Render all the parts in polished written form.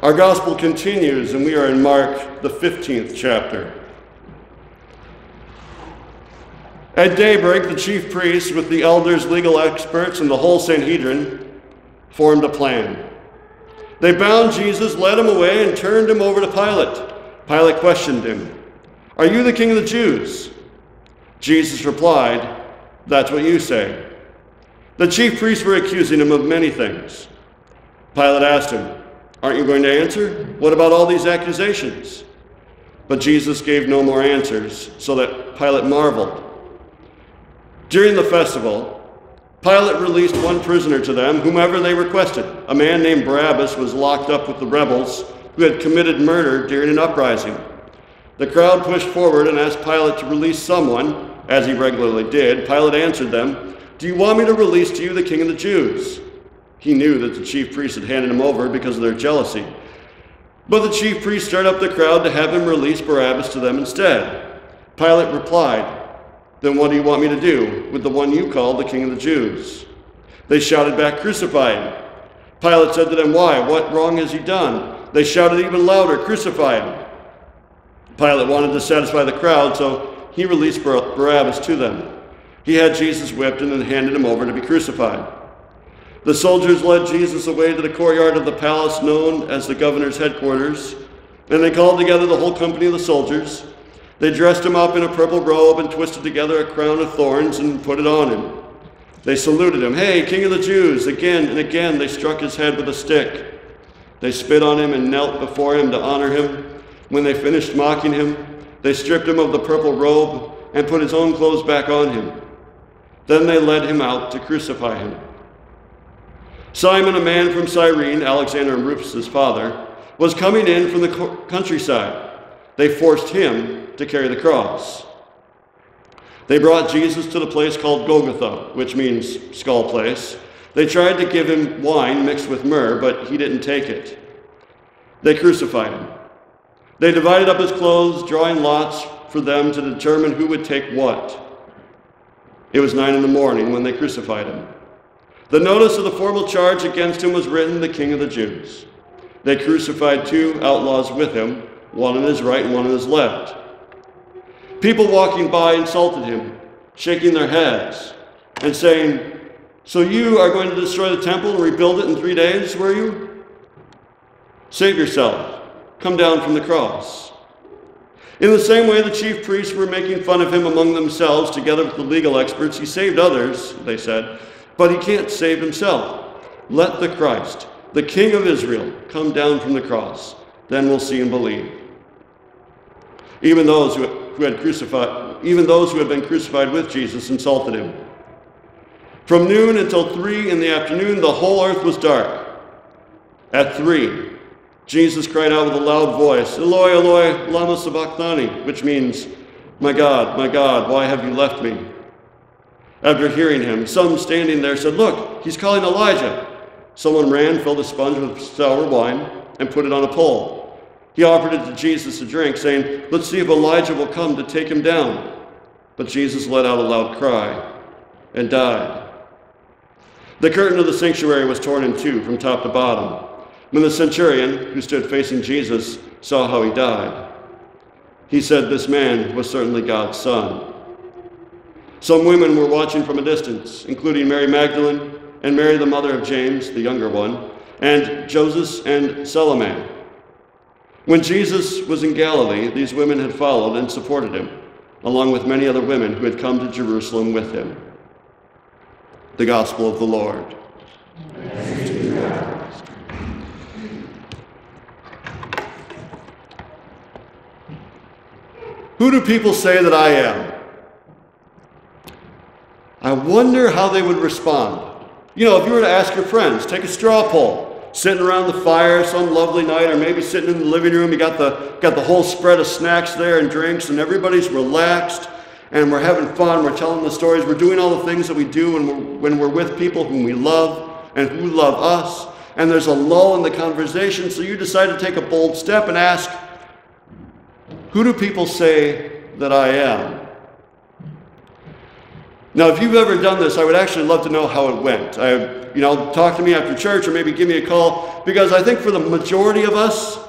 Our gospel continues, and we are in Mark, the 15th chapter. At daybreak, the chief priests, with the elders, legal experts, and the whole Sanhedrin, formed a plan. They bound Jesus, led him away, and turned him over to Pilate. Pilate questioned him, "Are you the king of the Jews?" Jesus replied, "That's what you say." The chief priests were accusing him of many things. Pilate asked him, "Aren't you going to answer? What about all these accusations?" But Jesus gave no more answers, so that Pilate marveled. During the festival, Pilate released one prisoner to them, whomever they requested. A man named Barabbas was locked up with the rebels who had committed murder during an uprising. The crowd pushed forward and asked Pilate to release someone, as he regularly did. Pilate answered them, "Do you want me to release to you the king of the Jews?" He knew that the chief priests had handed him over because of their jealousy. But the chief priests stirred up the crowd to have him release Barabbas to them instead. Pilate replied, "Then what do you want me to do with the one you call the king of the Jews?" They shouted back, "Crucify him." Pilate said to them, "Why? What wrong has he done?" They shouted even louder, "Crucify him." Pilate wanted to satisfy the crowd, so he released Barabbas to them. He had Jesus whipped and then handed him over to be crucified. The soldiers led Jesus away to the courtyard of the palace known as the governor's headquarters, and they called together the whole company of the soldiers. They dressed him up in a purple robe and twisted together a crown of thorns and put it on him. They saluted him, "Hey, King of the Jews!" Again and again they struck his head with a stick. They spit on him and knelt before him to honor him. When they finished mocking him, they stripped him of the purple robe and put his own clothes back on him. Then they led him out to crucify him. Simon, a man from Cyrene, Alexander and Rufus' father, was coming in from the countryside. They forced him to carry the cross. They brought Jesus to the place called Golgotha, which means skull place. They tried to give him wine mixed with myrrh, but he didn't take it. They crucified him. They divided up his clothes, drawing lots for them to determine who would take what. It was 9 a.m. when they crucified him. The notice of the formal charge against him was written, "The King of the Jews." They crucified 2 outlaws with him, one on his right and one on his left. People walking by insulted him, shaking their heads and saying, "So you are going to destroy the temple and rebuild it in 3 days, were you? Save yourself. Come down from the cross." In the same way, the chief priests were making fun of him among themselves, together with the legal experts. "He saved others," they said, "but he can't save himself. Let the Christ, the King of Israel, come down from the cross. Then we'll see and believe." Even those who had been crucified with Jesus insulted him. From noon until 3 in the afternoon, the whole earth was dark. At 3, Jesus cried out with a loud voice, "Eloi, Eloi, lama sabachthani," which means, my God, why have you left me?" After hearing him, some standing there said, "Look, he's calling Elijah." Someone ran, filled a sponge with sour wine, and put it on a pole. He offered it to Jesus to drink, saying, "Let's see if Elijah will come to take him down." But Jesus let out a loud cry and died. The curtain of the sanctuary was torn in 2 from top to bottom. When the centurion, who stood facing Jesus, saw how he died, he said, "This man was certainly God's son." Some women were watching from a distance, including Mary Magdalene and Mary, the mother of James, the younger one, and Joseph and Salome. When Jesus was in Galilee, these women had followed and supported him, along with many other women who had come to Jerusalem with him. The Gospel of the Lord. Thanks be to God. Who do people say that I am? I wonder how they would respond. You know, if you were to ask your friends, take a straw poll, sitting around the fire some lovely night, or maybe sitting in the living room, you got the whole spread of snacks there and drinks, and everybody's relaxed, and we're having fun, we're telling the stories, we're doing all the things that we do when we're with people whom we love and who love us, and there's a lull in the conversation, so you decide to take a bold step and ask, who do people say that I am? Now, if you've ever done this, I would actually love to know how it went. Talk to me after church or maybe give me a call, because I think for the majority of us,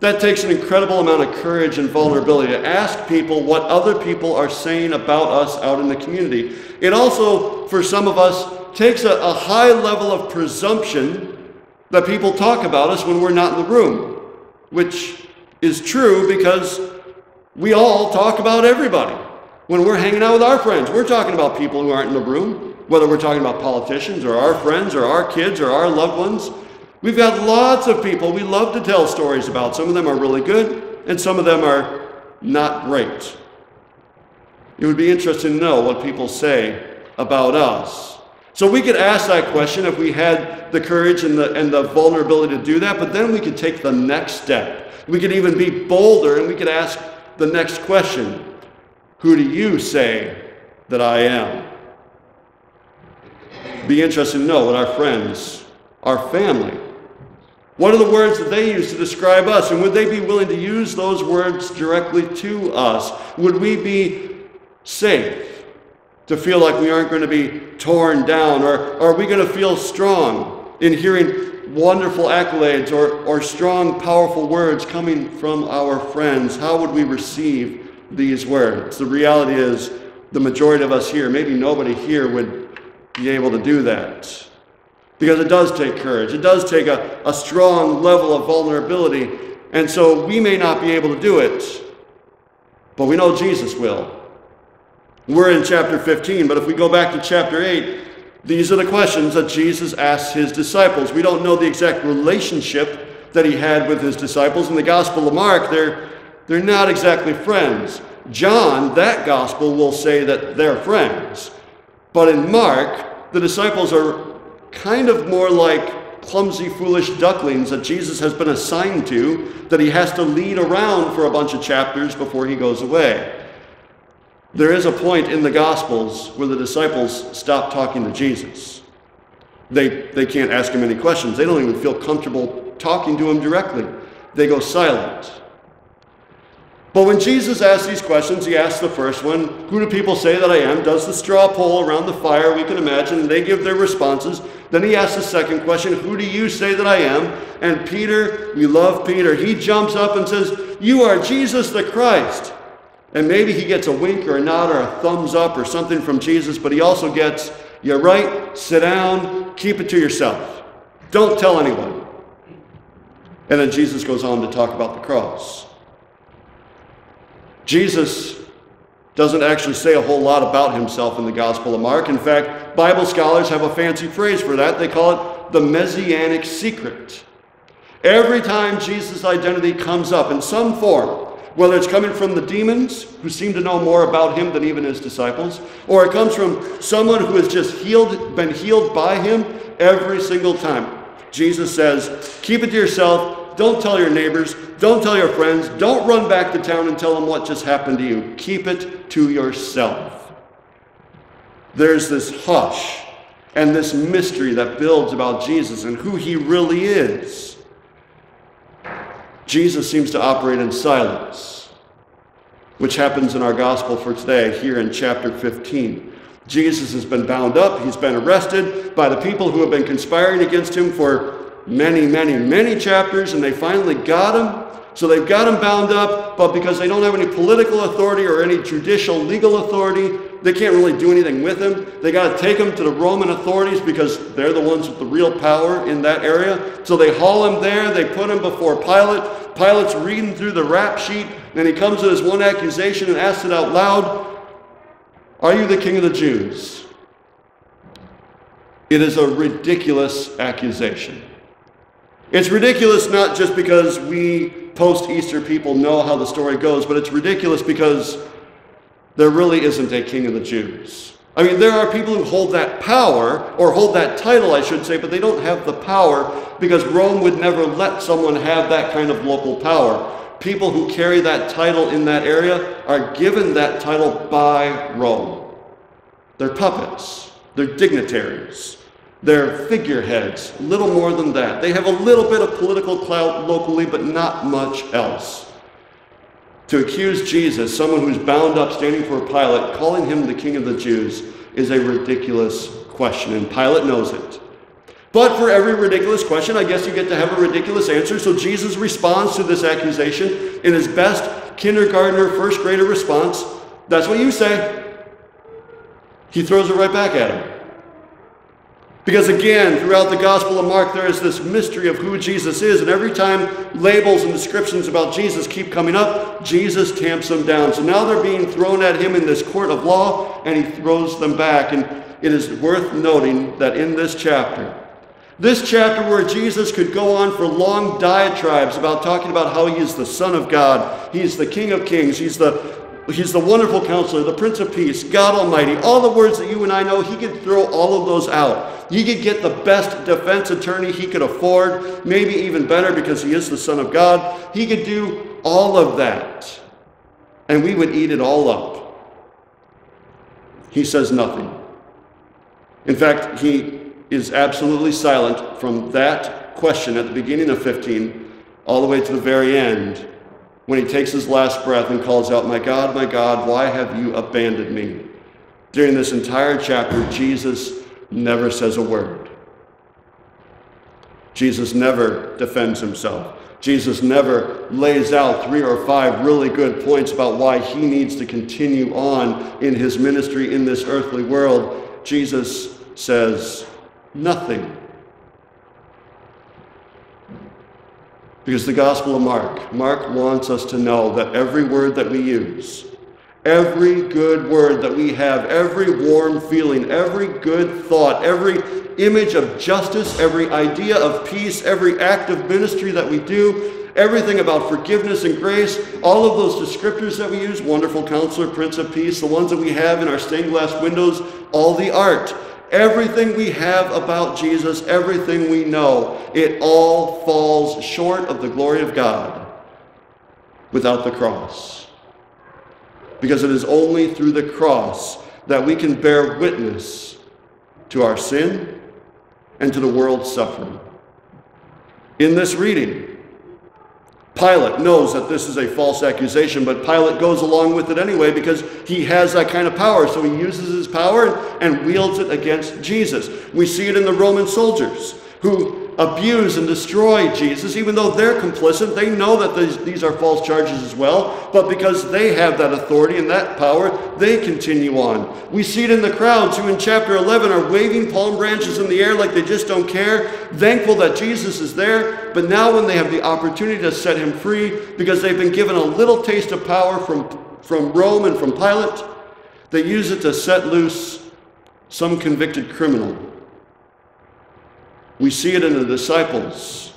that takes an incredible amount of courage and vulnerability to ask people what other people are saying about us out in the community. It also, for some of us, takes a high level of presumption that people talk about us when we're not in the room, which is true because we all talk about everybody. When we're hanging out with our friends, we're talking about people who aren't in the room, whether we're talking about politicians or our friends or our kids or our loved ones. We've got lots of people we love to tell stories about. Some of them are really good, and some of them are not great. It would be interesting to know what people say about us. So we could ask that question if we had the courage and the vulnerability to do that, but then we could take the next step. We could even be bolder, and we could ask the next question. Who do you say that I am? Be interested to know what our friends, our family, what are the words that they use to describe us? And would they be willing to use those words directly to us? Would we be safe to feel like we aren't going to be torn down? Or are we going to feel strong in hearing wonderful accolades or strong, powerful words coming from our friends? How would we receive these words? The reality is, the majority of us here, maybe nobody here would be able to do that. Because it does take courage. It does take a strong level of vulnerability. And so we may not be able to do it, but we know Jesus will. We're in chapter 15, but if we go back to chapter 8, these are the questions that Jesus asked his disciples. We don't know the exact relationship that he had with his disciples. In the Gospel of Mark, they're not exactly friends. John, that gospel, will say that they're friends. But in Mark, the disciples are kind of more like clumsy, foolish ducklings that Jesus has been assigned to, that he has to lead around for a bunch of chapters before he goes away. There is a point in the Gospels where the disciples stop talking to Jesus. They can't ask him any questions. They don't even feel comfortable talking to him directly. They go silent. But when Jesus asks these questions, he asks the first one, who do people say that I am? Does the straw poll around the fire, we can imagine, and they give their responses. Then he asks the second question, who do you say that I am? And Peter, we love Peter, he jumps up and says, you are Jesus the Christ. And maybe he gets a wink or a nod or a thumbs up or something from Jesus, but he also gets, you're right, sit down, keep it to yourself. Don't tell anyone. And then Jesus goes on to talk about the cross. Jesus doesn't actually say a whole lot about himself in the Gospel of Mark. In fact, Bible scholars have a fancy phrase for that. They call it the Messianic secret. Every time Jesus' identity comes up in some form, whether it's coming from the demons, who seem to know more about him than even his disciples, or it comes from someone who has just been healed by him, every single time, Jesus says, keep it to yourself. Don't tell your neighbors. Don't tell your friends. Don't run back to town and tell them what just happened to you. Keep it to yourself. There's this hush and this mystery that builds about Jesus and who he really is. Jesus seems to operate in silence, which happens in our gospel for today here in chapter 15. Jesus has been bound up. He's been arrested by the people who have been conspiring against him for many chapters, and they finally got him. So they've got him bound up, but because they don't have any political authority or any judicial legal authority, they can't really do anything with him. They got to take him to the Roman authorities because they're the ones with the real power in that area. So they haul him there, they put him before Pilate. Pilate's reading through the rap sheet, and he comes to this one accusation and asks it out loud, are you the king of the Jews? It is a ridiculous accusation. It's ridiculous not just because we post-Easter people know how the story goes, but it's ridiculous because there really isn't a king of the Jews. I mean, there are people who hold that power, or hold that title, I should say, but they don't have the power because Rome would never let someone have that kind of local power. People who carry that title in that area are given that title by Rome. They're puppets. They're dignitaries. They're figureheads, little more than that. They have a little bit of political clout locally, but not much else. To accuse Jesus, someone who's bound up standing for Pilate, calling him the king of the Jews, is a ridiculous question, and Pilate knows it. But for every ridiculous question, I guess you get to have a ridiculous answer. So Jesus responds to this accusation in his best kindergartner, first grader response. That's what you say. He throws it right back at him. Because again, throughout the Gospel of Mark, there is this mystery of who Jesus is. And every time labels and descriptions about Jesus keep coming up, Jesus tamps them down. So now they're being thrown at him in this court of law, and he throws them back. And it is worth noting that in this chapter where Jesus could go on for long diatribes about talking about how he is the Son of God, he's the King of Kings, he's the wonderful counselor, the Prince of Peace, God Almighty, all the words that you and I know, he could throw all of those out. He could get the best defense attorney he could afford, maybe even better because he is the Son of God. He could do all of that, and we would eat it all up. He says nothing. In fact, he is absolutely silent from that question at the beginning of 15 all the way to the very end, when he takes his last breath and calls out, my God, why have you abandoned me?" During this entire chapter, Jesus never says a word. Jesus never defends himself. Jesus never lays out 3 or 5 really good points about why he needs to continue on in his ministry in this earthly world. Jesus says nothing. Because the Gospel of Mark wants us to know that every word that we use, every good word that we have, every warm feeling, every good thought, every image of justice, every idea of peace, every act of ministry that we do, everything about forgiveness and grace, all of those descriptors that we use, wonderful counselor, Prince of Peace, the ones that we have in our stained glass windows, all the art, everything we have about Jesus, everything we know, it all falls short of the glory of God without the cross. Because it is only through the cross that we can bear witness to our sin and to the world's suffering. In this reading, Pilate knows that this is a false accusation, but Pilate goes along with it anyway because he has that kind of power. So he uses his power and wields it against Jesus. We see it in the Roman soldiers who abuse and destroy Jesus, even though they're complicit. They know that these are false charges as well, but because they have that authority and that power, they continue on. We see it in the crowds who in chapter 11 are waving palm branches in the air like they just don't care, thankful that Jesus is there, but now when they have the opportunity to set him free because they've been given a little taste of power from Rome and from Pilate, they use it to set loose some convicted criminal. We see it in the disciples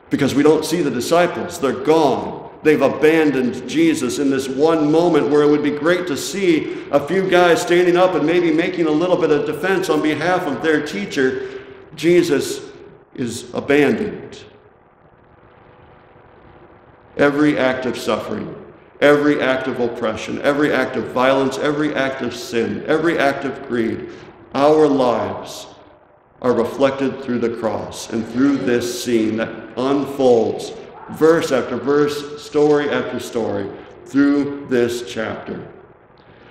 because we don't see the disciples. They're gone. They've abandoned Jesus in this one moment where it would be great to see a few guys standing up and maybe making a little bit of defense on behalf of their teacher. Jesus is abandoned. Every act of suffering, every act of oppression, every act of violence, every act of sin, every act of greed, our lives are reflected through the cross and through this scene that unfolds verse after verse, story after story through this chapter.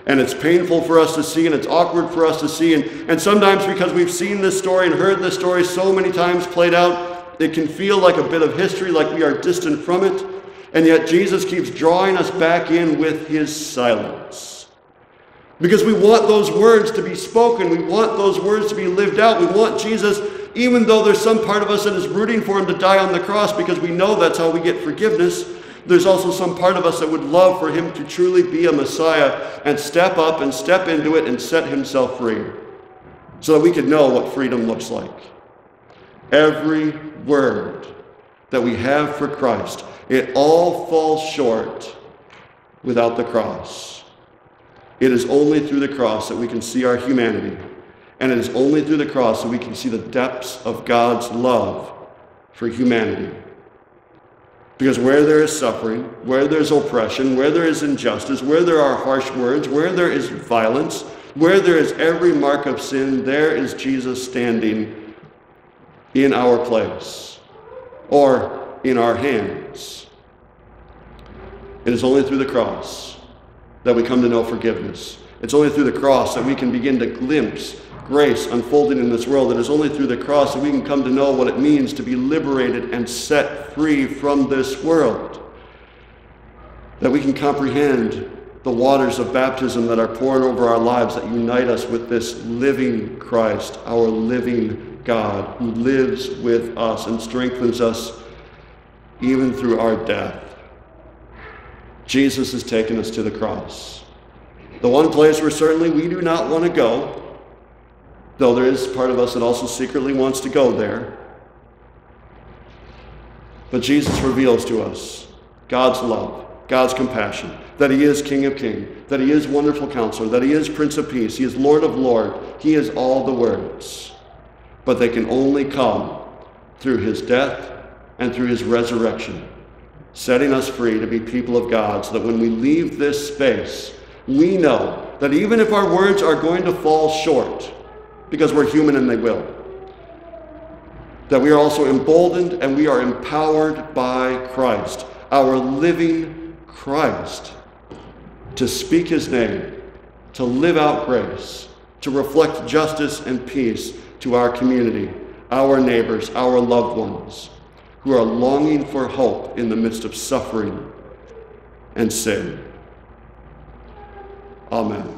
And it's painful for us to see, and it's awkward for us to see, and sometimes because we've seen this story and heard this story so many times played out, it can feel like a bit of history, like we are distant from it, and yet Jesus keeps drawing us back in with his silence. Because we want those words to be spoken. We want those words to be lived out. We want Jesus, even though there's some part of us that is rooting for him to die on the cross because we know that's how we get forgiveness, there's also some part of us that would love for him to truly be a Messiah and step up and step into it and set himself free so that we could know what freedom looks like. Every word that we have for Christ, it all falls short without the cross. It is only through the cross that we can see our humanity. And it is only through the cross that we can see the depths of God's love for humanity. Because where there is suffering, where there is oppression, where there is injustice, where there are harsh words, where there is violence, where there is every mark of sin, there is Jesus standing in our place or in our hands. It is only through the cross that we come to know forgiveness. It's only through the cross that we can begin to glimpse grace unfolding in this world. It is only through the cross that we can come to know what it means to be liberated and set free from this world. That we can comprehend the waters of baptism that are poured over our lives that unite us with this living Christ, our living God, who lives with us and strengthens us even through our death. Jesus has taken us to the cross. The one place where certainly we do not want to go, though there is part of us that also secretly wants to go there. But Jesus reveals to us God's love, God's compassion, that he is King of Kings, that he is Wonderful Counselor, that he is Prince of Peace, he is Lord of Lords, he is all the words. But they can only come through his death and through his resurrection, setting us free to be people of God, so that when we leave this space, we know that even if our words are going to fall short, because we're human and they will, that we are also emboldened and we are empowered by Christ, our living Christ, to speak his name, to live out grace, to reflect justice and peace to our community, our neighbors, our loved ones, who are longing for hope in the midst of suffering and sin. Amen.